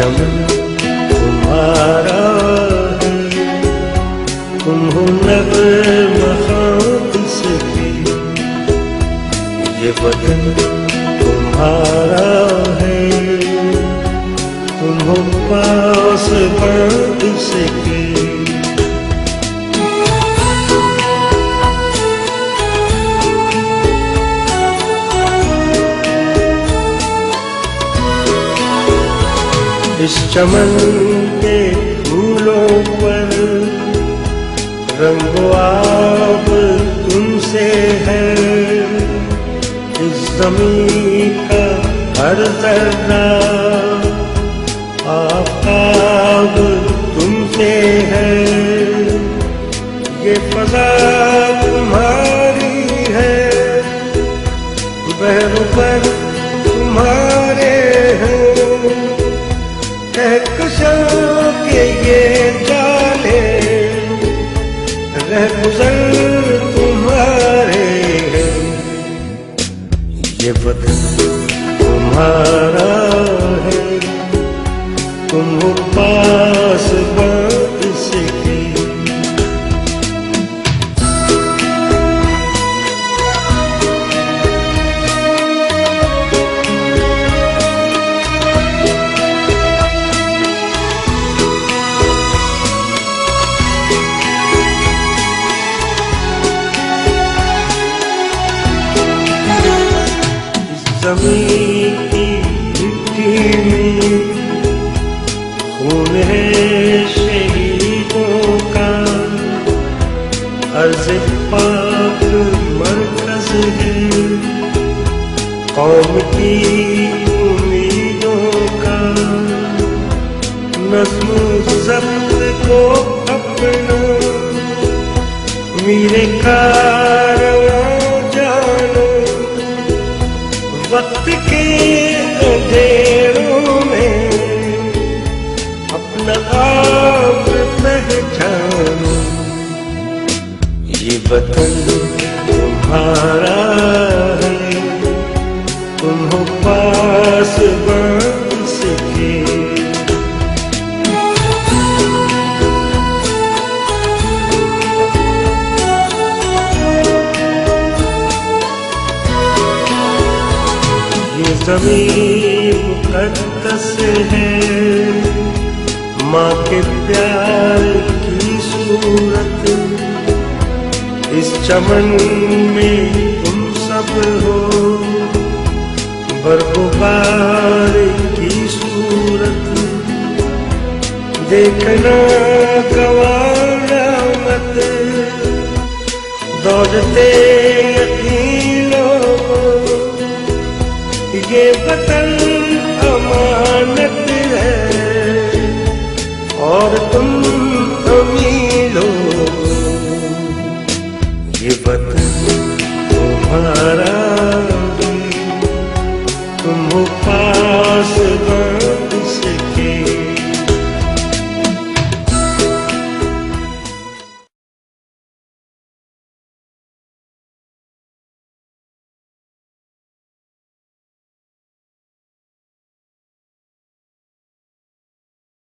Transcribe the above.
चमन तुम्हारा है, तुम हो नग़्मा किसकी, ये वतन तुम्हारा है, तुम हो पासबान किसकी। इस चमन के फूलों पर रंगो आब तुमसे है, इस ज़मीन का हर ज़र्रा आफ़ताब तुमसे है, ये फ़ज़ा तुम्हारी है, बहरों पर तुम्हारे हैं, कहकशां के ये जाले रहगुज़र तुम्हारे हैं, ये वतन तुम्हारा है, तुम हो पासबान किसकी। ज़मीन की मिट्टी में खून है शहीदों का, अर्ज़ पाक मरकज़ है कौम की उम्मीदों का, नज़्म ज़ब्त को अपना मेरे कारवां जानो, वक्त के अंधेरों में अपना आप पहचानो, ये वतन तुम्हारा है, तुम हो पासबान किसकी। ये ज़मीन मुक़द्दस है, माँ के प्यार की सूरत, इस चमन में तुम सब हो, बरगुबार की सूरत, देखना गंवाना मत, दौड़ते यकीनों को, ये वतन अमानत है और तुम अमीर हो, ये वतन तुम्हारा